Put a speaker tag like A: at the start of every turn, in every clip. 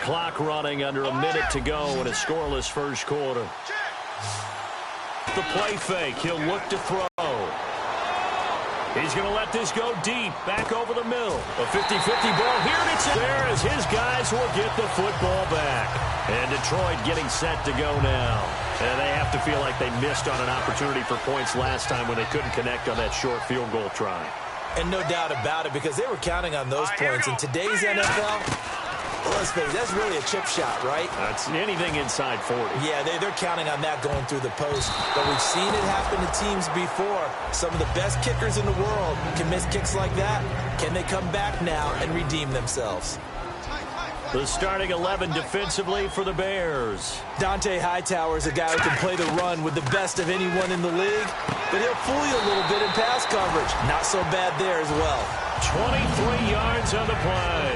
A: clock running under a minute to go in a scoreless first quarter. The play fake. He'll look to throw. He's going to let this go deep, back over the middle. A 50-50 ball here, and it's there as his guys will get the football back. And Detroit getting set to go now. And they have to feel like they missed on an opportunity for points last time when they couldn't connect on that short field goal try.
B: And no doubt about it, because they were counting on those points. In today's NFL, let's face it, that's really a chip shot, right?
A: That's anything inside 40.
B: Yeah, they're counting on that going through the post. But we've seen it happen to teams before. Some of the best kickers in the world can miss kicks like that. Can they come back now and redeem themselves?
A: The starting 11 defensively for the Bears.
B: Dante Hightower is a guy who can play the run with the best of anyone in the league, but he'll fool you a little bit in pass coverage. Not so bad there as well.
A: 23 yards on the play.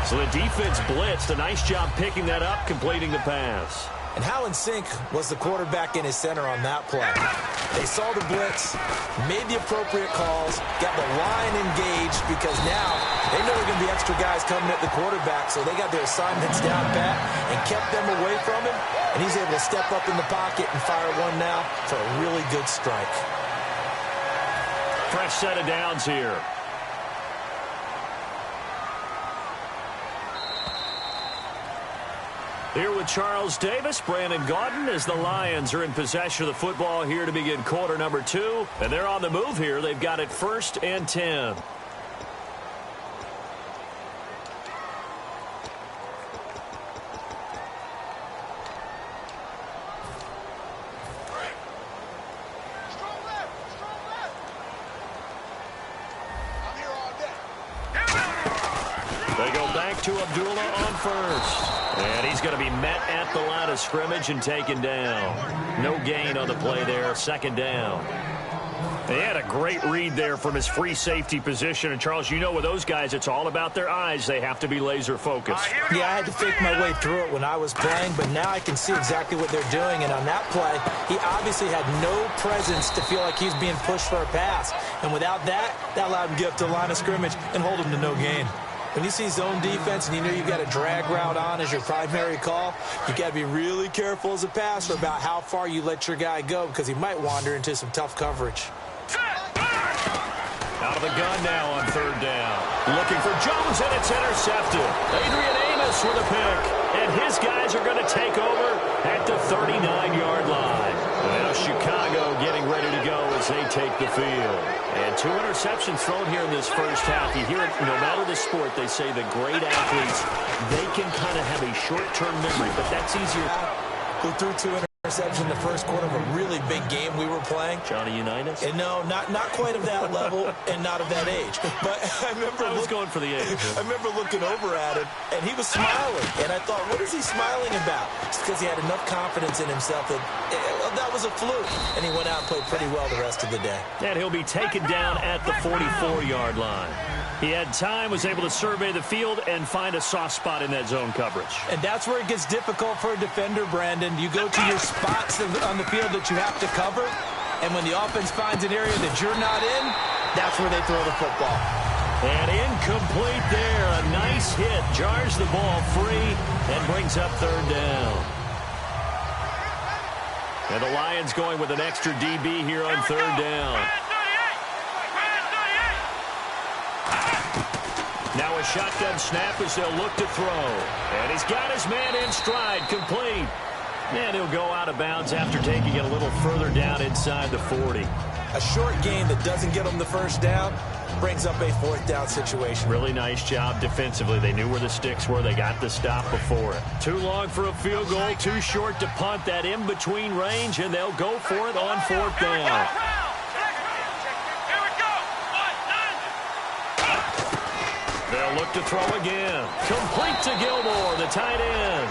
A: So the defense blitzed. A nice job picking that up, completing the pass.
B: And how in sync was the quarterback in his center on that play? They saw the blitz, made the appropriate calls, got the line engaged, because now they know there are going to be extra guys coming at the quarterback, so they got their assignments down pat and kept them away from him, and he's able to step up in the pocket and fire one now for a really good strike.
A: Fresh set of downs here. Here with Charles Davis, Brandon Gaudin, as the Lions are in possession of the football here to begin quarter number 2. And they're on the move here. They've got it 1st and 10. They go back to Abdullah on first. And he's going to be met at the line of scrimmage and taken down. No gain on the play there, 2nd down. They had a great read there from his free safety position. And, Charles, you know with those guys, it's all about their eyes. They have to be laser focused.
B: Yeah, I had to fake my way through it when I was playing, but now I can see exactly what they're doing. And on that play, he obviously had no presence to feel like he's being pushed for a pass. And without that, that allowed him to get up to the line of scrimmage and hold him to no gain. When you see zone defense and you know you've got a drag route on as your primary call, you got to be really careful as a passer about how far you let your guy go, because he might wander into some tough coverage.
A: Out of the gun now on 3rd down. Looking for Jones, and it's intercepted. Adrian Amos with a pick, and his guys are going to take over at the 39-yard line. Now Chicago getting ready to go as they take the field. And 2 interceptions thrown here in this first half. You hear it, no matter the sport, they say the great athletes, they can kind of have a short-term memory, but that's easier.
B: Who threw 2 interceptions in the first quarter of a really big game we were playing?
A: Johnny Unitas?
B: And no, not quite of that level and not of that age. But I was
A: going for the age.
B: I remember looking over at him, and he was smiling. And I thought, what is he smiling about? It's because he had enough confidence in himself that that was a fluke. And he went out and played pretty well the rest of the day.
A: And he'll be taken down at the 44-yard line. He had time, was able to survey the field and find a soft spot in that zone coverage.
B: And that's where it gets difficult for a defender, Brandon. You go to your spots on the field that you have to cover, and when the offense finds an area that you're not in, that's where they throw the football.
A: And incomplete there. A nice hit. Jars the ball free and brings up 3rd down. And the Lions going with an extra DB here on 3rd down. Now a shotgun snap as they'll look to throw. And he's got his man in stride, complete. And he'll go out of bounds after taking it a little further down inside the 40.
B: A short gain that doesn't get them the 1st down brings up a 4th down situation.
A: Really nice job defensively. They knew where the sticks were. They got the stop before it. Too long for a field goal, too short to punt. That in-between range, and they'll go for it on 4th down. They'll look to throw again. Complete to Gilmore, the tight end.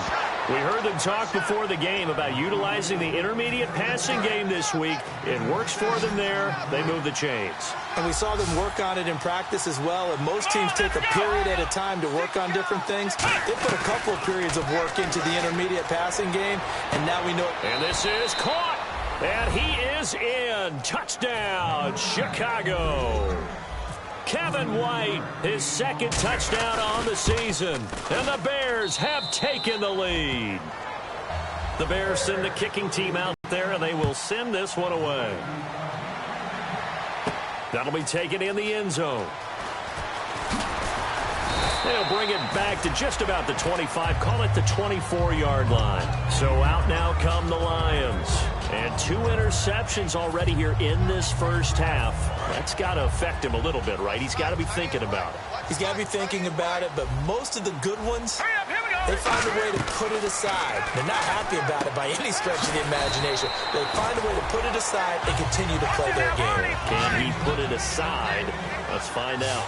A: We heard them talk before the game about utilizing the intermediate passing game this week. It works for them there. They move the chains.
B: And we saw them work on it in practice as well. And most teams take a period at a time to work on different things. They put a couple of periods of work into the intermediate passing game, and now we know.
A: And this is caught. And he is in. Touchdown, Chicago. Kevin White, his 2nd touchdown on the season. And the Bears Bears have taken the lead. The Bears send the kicking team out there, and they will send this one away. That'll be taken in the end zone. They'll bring it back to just about the 25, call it the 24-yard line. So out now come the Lions. And 2 interceptions already here in this first half. That's got to affect him a little bit, right? He's got to be thinking about it.
B: He's got to be thinking about it, but most of the good ones, they find a way to put it aside. They're not happy about it by any stretch of the imagination. They find a way to put it aside and continue to play their game.
A: Can he put it aside? Let's find out.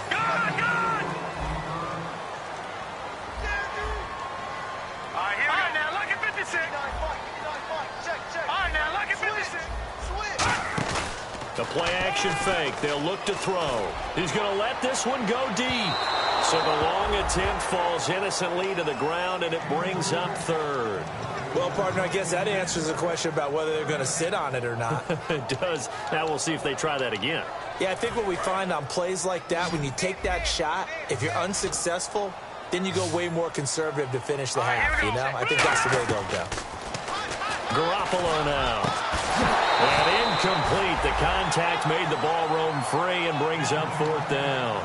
A: The play-action fake. They'll look to throw. He's going to let this one go deep. So the long attempt falls innocently to the ground, and it brings up third.
B: Well, partner, I guess that answers the question about whether they're going to sit on it or not.
A: It does. Now we'll see if they try that again.
B: Yeah, I think what we find on plays like that, when you take that shot, if you're unsuccessful, then you go way more conservative to finish the half, you know? I think that's the way they'll go.
A: Garoppolo now. And incomplete. The contact made the ball roam free and brings up 4th down.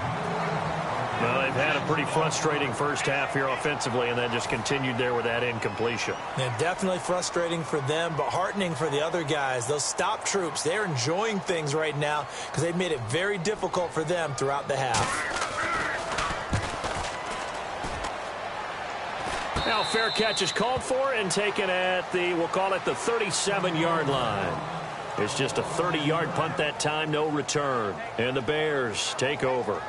A: Well, they've had a pretty frustrating first half here offensively, and then just continued there with that incompletion.
B: Yeah, definitely frustrating for them, but heartening for the other guys. Those stop troops, they're enjoying things right now because they've made it very difficult for them throughout the half.
A: Now, fair catch is called for and taken at the, we'll call it the 37-yard line. It's just a 30-yard punt that time, no return. And the Bears take over.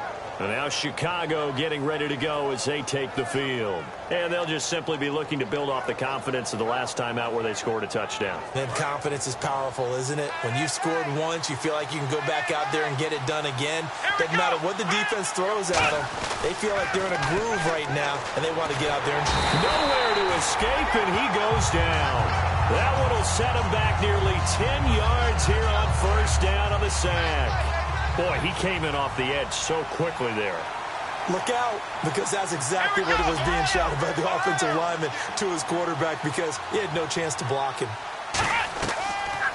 A: And now Chicago getting ready to go as they take the field. And they'll just simply be looking to build off the confidence of the last time out where they scored a touchdown.
B: Then confidence is powerful, isn't it? When you've scored once, you feel like you can go back out there and get it done again. Doesn't matter what the defense throws at them. They feel like they're in a groove right now, and they want to get out there.
A: Nowhere to escape, and he goes down. That one will set him back nearly 10 yards here on 1st down on the sack. Boy, he came in off the edge so quickly there.
B: Look out, because that's exactly what it was being shouted by the offensive lineman to his quarterback, because he had no chance to block him.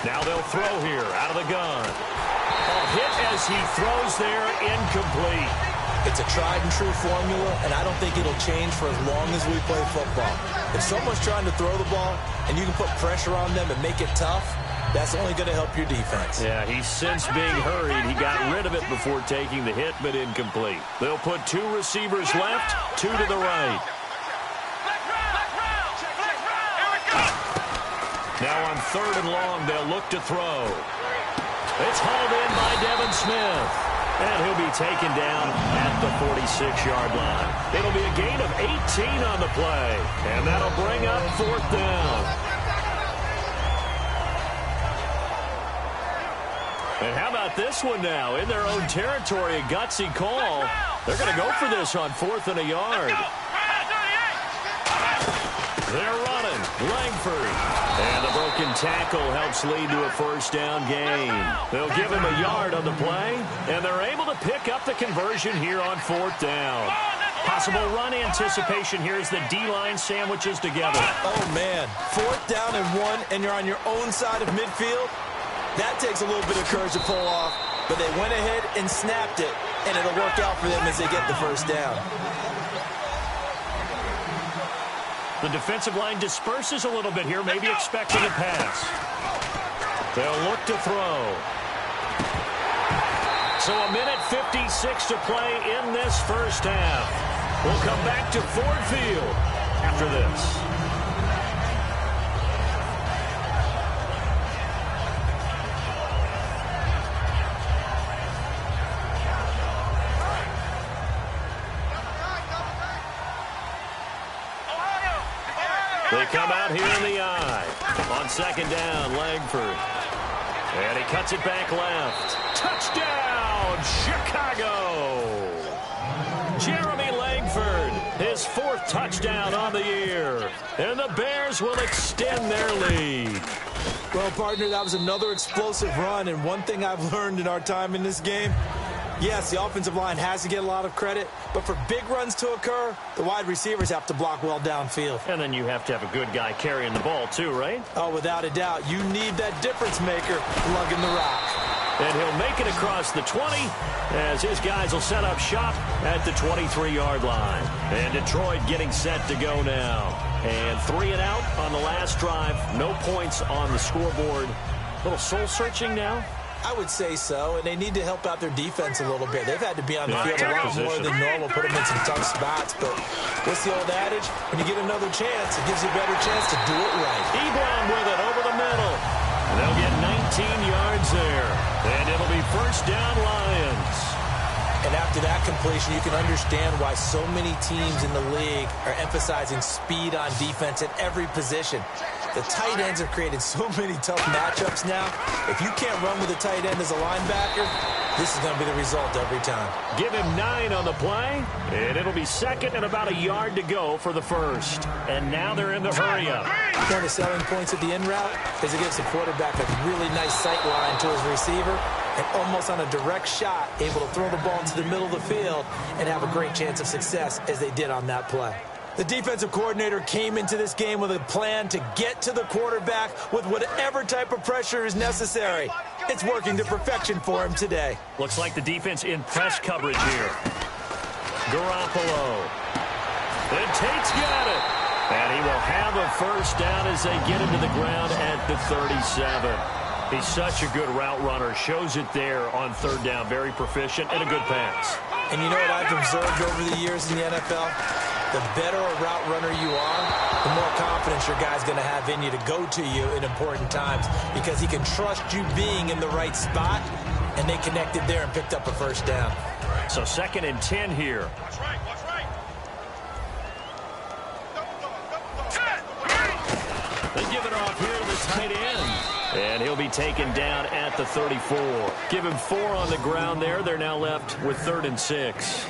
A: Now they'll throw here out of the gun. A hit as he throws there, incomplete.
B: It's a tried-and-true formula, and I don't think it'll change for as long as we play football. If someone's trying to throw the ball, and you can put pressure on them and make it tough, that's only going to help your defense.
A: Yeah, he's since being hurried. He got rid of it before taking the hit, but incomplete. They'll put 2 receivers left, 2 to the right. Now on 3rd and long, they'll look to throw. It's hauled in by Devin Smith. And he'll be taken down at the 46-yard line. It'll be a gain of 18 on the play. And that'll bring up 4th down. And how about this one now? In their own territory, a gutsy call. They're going to go for this on 4th and a yard. They're running. Langford. And the broken tackle helps lead to a 1st down gain. They'll give him a yard on the play, and they're able to pick up the conversion here on 4th down. Possible run anticipation here as the D-line sandwiches together.
B: Oh, man. 4th down and 1, and you're on your own side of midfield. That takes a little bit of courage to pull off, but they went ahead and snapped it, and it'll work out for them as they get the 1st down.
A: The defensive line disperses a little bit here, maybe expecting a pass. They'll look to throw. So a minute 56 to play in this first half. We'll come back to Ford Field after this. They come out here in the eye. On 2nd down, Langford. And he cuts it back left. Touchdown, Chicago! Jeremy Langford, his 4th touchdown on the year. And the Bears will extend their lead.
B: Well, partner, that was another explosive run. And one thing I've learned in our time in this game, Yes, the offensive line has to get a lot of credit, but for big runs to occur, the wide receivers have to block well downfield.
A: And then you have to have a good guy carrying the ball too, right?
B: Oh, without a doubt. You need that difference maker lugging the rock.
A: And he'll make it across the 20 as his guys will set up shop at the 23-yard line. And Detroit getting set to go now. And 3 and out on the last drive. No points on the scoreboard. A little soul-searching now.
B: I would say so, and they need to help out their defense a little bit. They've had to be on the field a lot more than normal, put them in some tough spots. But what's the old adage? When you get another chance, it gives you a better chance to do it right.
A: Ebron with it over the middle. They'll get 19 yards there, and it'll be first down Lions.
B: And after that completion, you can understand why so many teams in the league are emphasizing speed on defense at every position. The tight ends have created so many tough matchups now. If you can't run with a tight end as a linebacker, this is going to be the result every time.
A: Give him 9 on the play, and it'll be second and about a yard to go for the first. And now they're in the hurry-up.
B: One of the selling points of the in route is it gives the quarterback a really nice sight line to his receiver, and almost on a direct shot, able to throw the ball into the middle of the field and have a great chance of success as they did on that play. The defensive coordinator came into this game with a plan to get to the quarterback with whatever type of pressure is necessary. It's working to perfection for him today.
A: Looks like the defense in press coverage here. Garoppolo. And Tate's got it. And he will have a first down as they get into the ground at the 37. He's such a good route runner. Shows it there on third down. Very proficient and a good pass.
B: And you know what I've observed over the years in the NFL? The better a route runner you are, the more confidence your guy's going to have in you to go to you in important times because he can trust you being in the right spot, and they connected there and picked up a first down.
A: So 2nd and 10 here.
C: Watch right.
A: They give it off here to the tight end. And he'll be taken down at the 34. Give him 4 on the ground there. They're now left with 3rd and 6.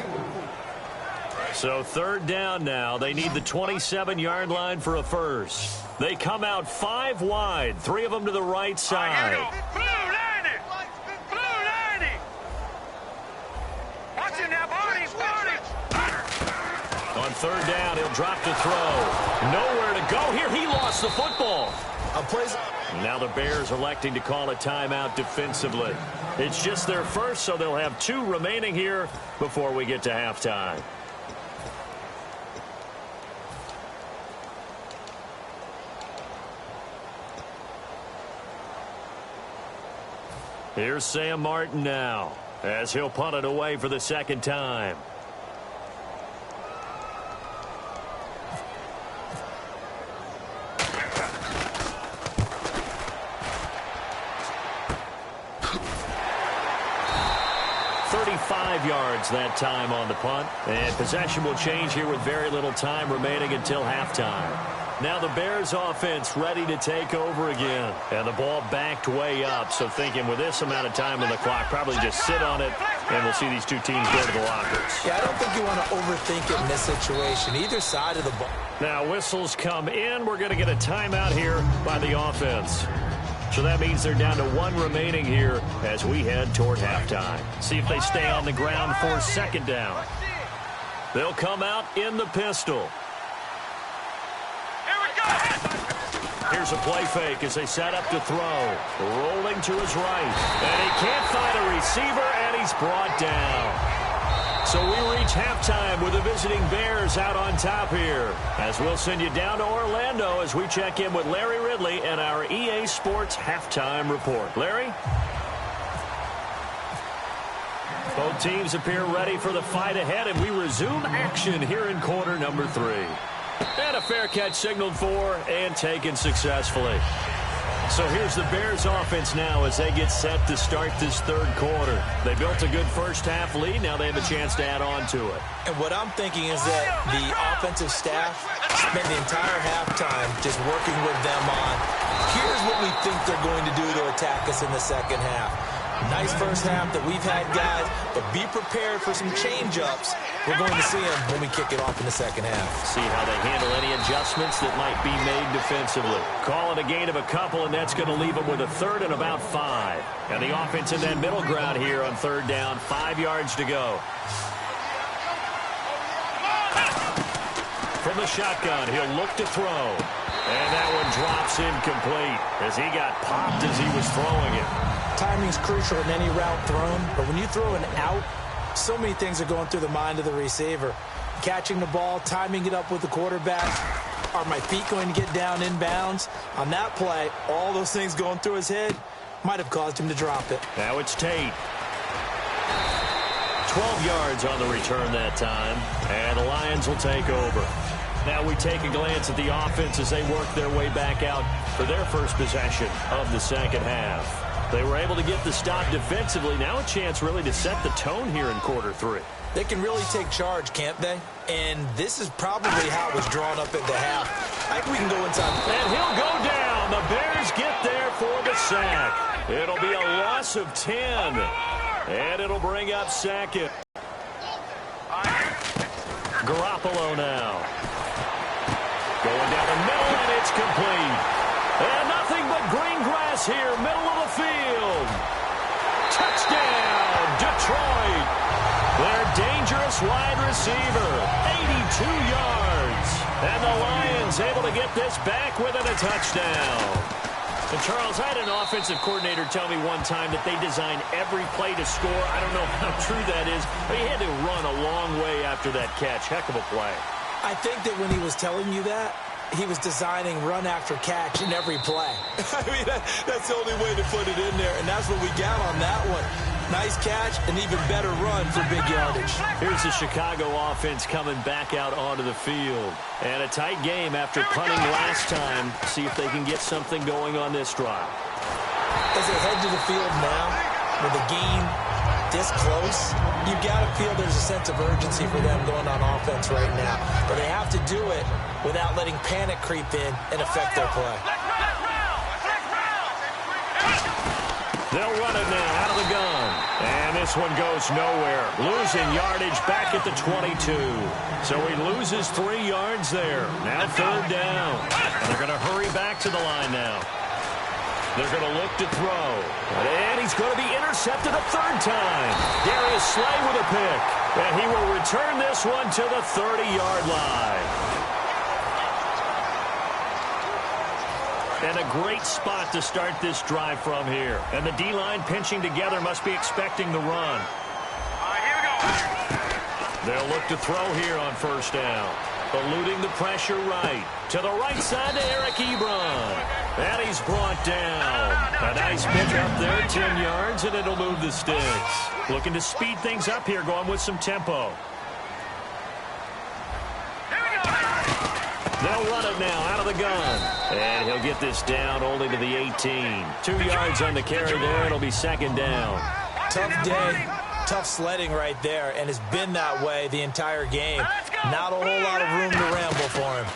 A: So 3rd down now. They need the 27-yard line for a first. They come out 5 wide. 3 of them to the right side.
C: Blue lining. Watching that body.
A: On 3rd down, he'll drop to throw. Nowhere to go here. He lost the football. Now the Bears electing to call a timeout defensively. It's just their first, so they'll have 2 remaining here before we get to halftime. Here's Sam Martin now as he'll punt it away for the 2nd time. Yards that time on the punt, and possession will change here with very little time remaining until halftime. Now the Bears offense ready to take over again, and the ball backed way up, so thinking with this amount of time on the clock, probably just sit on it, and we'll see these 2 teams go to the lockers.
B: Yeah, I don't think you want to overthink it in this situation, either side of the ball.
A: Now whistles come in. We're going to get a timeout here by the offense. So that means they're down to 1 remaining here as we head toward halftime. See if they stay on the ground for 2nd down. They'll come out in the pistol.
C: Here we go.
A: Here's a play fake as they set up to throw. Rolling to his right. And he can't find a receiver, and he's brought down. So we reach halftime with the visiting Bears out on top here. As we'll send you down to Orlando as we check in with Larry Ridley and our EA Sports Halftime Report. Larry? Both teams appear ready for the fight ahead, and we resume action here in quarter number 3. And a fair catch signaled for and taken successfully. So here's the Bears offense now as they get set to start this 3rd quarter. They built a good first-half lead. Now they have a chance to add on to it.
B: And what I'm thinking is that the offensive staff spent the entire halftime just working with them on, here's what we think they're going to do to attack us in the 2nd half. Nice first half that we've had, guys, but be prepared for some change-ups. We're going to see them when we kick it off in the second half.
A: See how they handle any adjustments that might be made defensively. Call it a gain of a couple, and that's going to leave them with a third and about 5. And the offense in that middle ground here on third down, 5 yards to go. From the shotgun, he'll look to throw. And that one drops incomplete as he got popped as he was throwing it.
B: Timing's crucial in any route thrown, but when you throw an out, so many things are going through the mind of the receiver. Catching the ball, timing it up with the quarterback. Are my feet going to get down inbounds? On that play, all those things going through his head might have caused him to drop it.
A: Now it's Tate. 12 yards on the return that time, and the Lions will take over. Now we take a glance at the offense as they work their way back out for their first possession of the second half. They were able to get the stop defensively. Now a chance really to set the tone here in quarter 3.
B: They can really take charge, can't they? And this is probably how it was drawn up into half. I think we can go inside.
A: And he'll go down. The Bears get there for the sack. It'll be a loss of 10. And it'll bring up second. Garoppolo now. Going down the middle, and it's complete. And nothing but green grass here, middle of the field. Touchdown, Detroit. Their dangerous wide receiver, 82 yards. And the Lions able to get this back within a touchdown. And Charles, I had an offensive coordinator tell me one time that they design every play to score. I don't know how true that is, but he had to run a long way after that catch. Heck of a play.
B: I think that when he was telling you that, he was designing run after catch in every play. I mean, that's the only way to put it in there, and that's what we got on that one. Nice catch, an even better run for big yardage.
A: Here's the Chicago offense coming back out onto the field. And a tight game after punting last time. See if they can get something going on this drive.
B: As they head to the field now, with the game this close, you've got to feel there's a sense of urgency for them going on offense right now. But they have to do it without letting panic creep in and affect their play.
A: They'll run it now out of the gun. And this one goes nowhere. Losing yardage back at the 22. So he loses 3 yards there. Now third down. And they're going to hurry back to the line now. They're going to look to throw. And he's going to be intercepted a third time. Darius Slay with a pick. And he will return this one to the 30-yard line. And a great spot to start this drive from here. And the D-line pinching together must be expecting the run.
C: All right, here we go.
A: They'll look to throw here on first down. Eluding the pressure right. To the right side to Eric Ebron. And he's brought down. A nice pick up there, 10 yards, and it'll move the sticks. Looking to speed things up here, going with some tempo. They'll run it now out of the gun. And he'll get this down only to the 18. 2 yards on the carry there. It'll be second down.
B: Tough day, tough sledding right there, and it's been that way the entire game. Not a whole lot of room to ramble for him.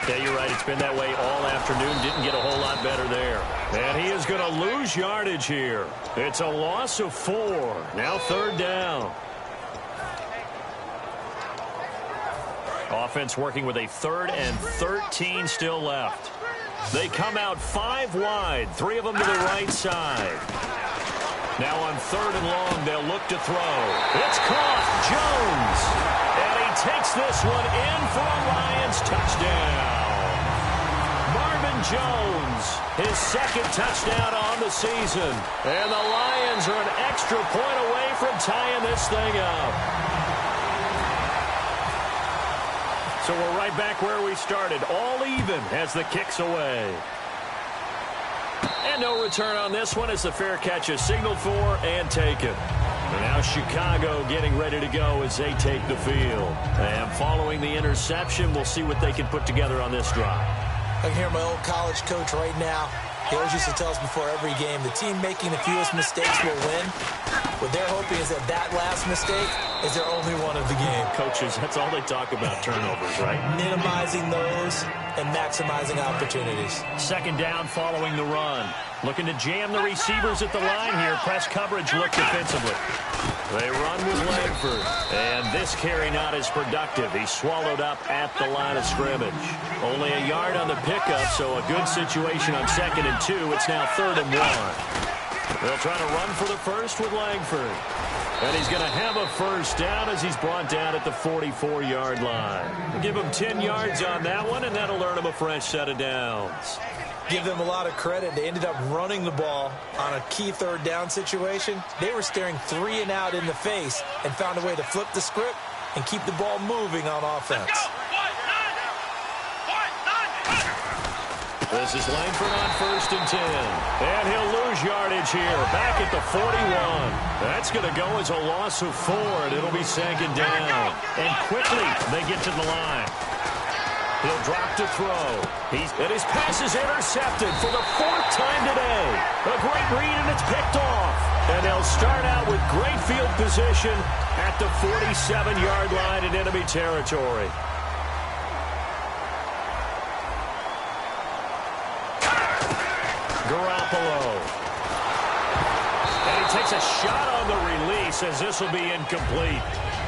A: Yeah, you're right. It's been that way all afternoon. Didn't get a whole lot better there. And he is going to lose yardage here. It's a loss of 4. Now third down. Offense working with a 3rd and 13 still left. They come out 5 wide, 3 of them to the right side. Now on 3rd and long, they'll look to throw. It's caught, Jones. And he takes this one in for a Lions touchdown. Marvin Jones, his 2nd touchdown on the season. And the Lions are an extra point away from tying this thing up. So we're right back where we started, all even as the kick's away. And no return on this one as the fair catch is signaled for and taken. And now Chicago getting ready to go as they take the field. And following the interception, we'll see what they can put together on this drive.
B: I can hear my old college coach right now. He always used to tell us before every game, the team making the fewest mistakes will win. What they're hoping is that last mistake is their only one of the game.
A: Coaches, that's all they talk about, turnovers, right?
B: Minimizing those and maximizing opportunities.
A: Second down following the run. Looking to jam the receivers at the line here. Press coverage look defensively. They run with Langford. And this carry not as productive. He's swallowed up at the line of scrimmage. Only a yard on the pickup, so a good situation on 2nd and 2. It's now 3rd and 1. They'll try to run for the first with Langford. And he's going to have a first down as he's brought down at the 44-yard line. Give him 10 yards on that one, and that'll earn him a fresh set of downs.
B: Give them a lot of credit. They ended up running the ball on a key 3rd down situation. They were staring 3 and out in the face and found a way to flip the script and keep the ball moving on offense.
A: This is Langford on 1st and 10. And he'll lose yardage here. Back at the 41. That's going to go as a loss of 4, and it'll be 2nd down. And quickly they get to the line. He'll drop to throw. And his pass is intercepted for the 4th time today. A great read, and it's picked off. And they'll start out with great field position at the 47-yard line in enemy territory. Garoppolo. And he takes a shot on the release as this will be incomplete.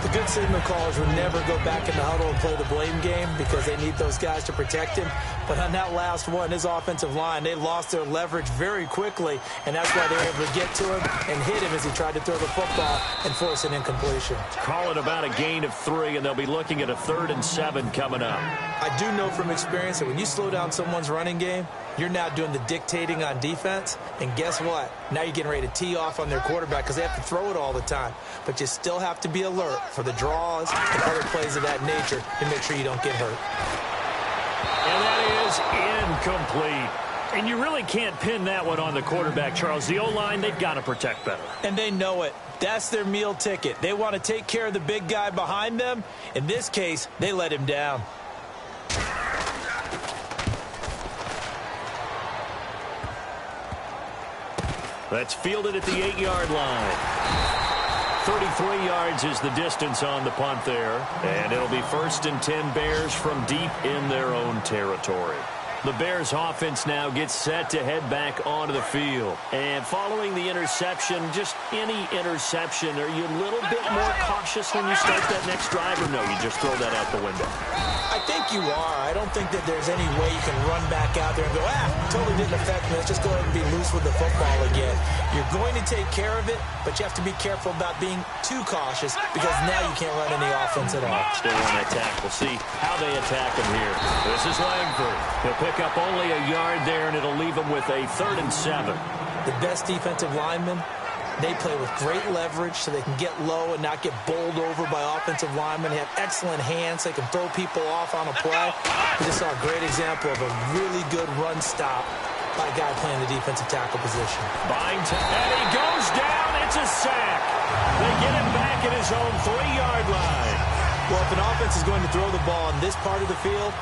B: The good signal callers would never go back in the huddle and play the blame game because they need those guys to protect him. But on that last one, his offensive line, they lost their leverage very quickly, and that's why they were able to get to him and hit him as he tried to throw the football and force an incompletion.
A: Call it about a gain of 3, and they'll be looking at a 3rd and 7 coming up.
B: I do know from experience that when you slow down someone's running game, you're now doing the dictating on defense, and guess what? Now you're getting ready to tee off on their quarterback because they have to throw it all the time. But you still have to be alert for the draws and other plays of that nature to make sure you don't get hurt.
A: And that is incomplete. And you really can't pin that one on the quarterback, Charles. The O-line, they've got to protect better.
B: And they know it. That's their meal ticket. They want to take care of the big guy behind them. In this case, they let him down.
A: That's fielded at the 8-yard line. 33 yards is the distance on the punt there. And it'll be 1st and 10 Bears from deep in their own territory. The Bears offense now gets set to head back onto the field. And following the interception, just any interception, are you a little bit more cautious when you start that next drive, or no, you just throw that out the window?
B: I think you are. I don't think that there's any way you can run back out there and go, totally didn't affect me. Let's just go ahead and be loose with the football again. You're going to take care of it, but you have to be careful about being too cautious because now you can't run any offense at all.
A: Still want to attack. We'll see how they attack him here. This is Langford. He'll pick up only a yard there, and it'll leave him with a 3rd and 7.
B: The best defensive linemen, they play with great leverage so they can get low and not get bowled over by offensive linemen. They have excellent hands. They can throw people off on a play. We just saw a great example of a really good run stop by a guy playing the defensive tackle position.
A: Byington, and he goes down. It's a sack. They get him back at his own 3-yard line.
B: Well, if an offense is going to throw the ball in this part of the field,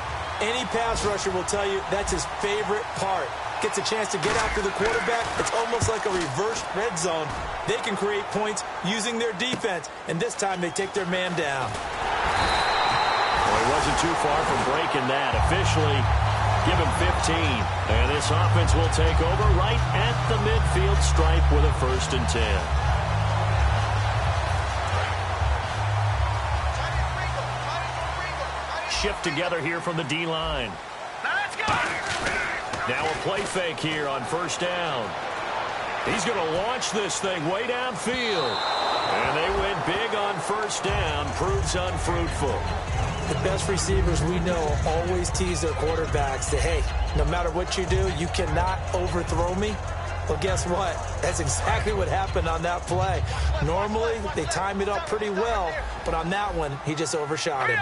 B: any pass rusher will tell you that's his favorite part. Gets a chance to get after the quarterback. It's almost like a reverse red zone. They can create points using their defense, and this time they take their man down.
A: Well, he wasn't too far from breaking that. Officially, give him 15. And this offense will take over right at the midfield stripe with a 1st and 10. Shift together here from the D-line.
C: Let's go!
A: Now a play fake here on 1st down. He's going to launch this thing way downfield. And they went big on 1st down. Proves unfruitful.
B: The best receivers we know always tease their quarterbacks that, hey, no matter what you do, you cannot overthrow me. Well, guess what? That's exactly what happened on that play. Normally, they time it up pretty well, but on that one, he just overshot him.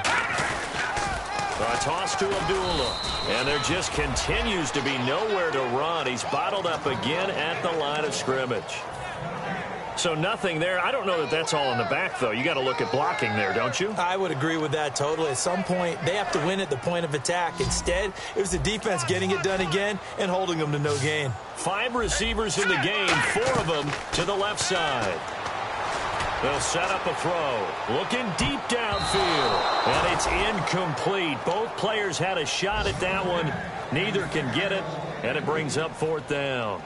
A: A toss to Abdullah, and there just continues to be nowhere to run. He's bottled up again at the line of scrimmage. So nothing there. I don't know that that's all in the back, though. You got to look at blocking there, don't you?
B: I would agree with that totally. At some point, they have to win at the point of attack. Instead, it was the defense getting it done again and holding them to no gain.
A: 5 receivers in the game, 4 of them to the left side. They'll set up a throw. Looking deep downfield. And it's incomplete. Both players had a shot at that one. Neither can get it. And it brings up 4th down.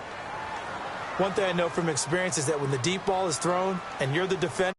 B: One thing I know from experience is that when the deep ball is thrown and you're the defender,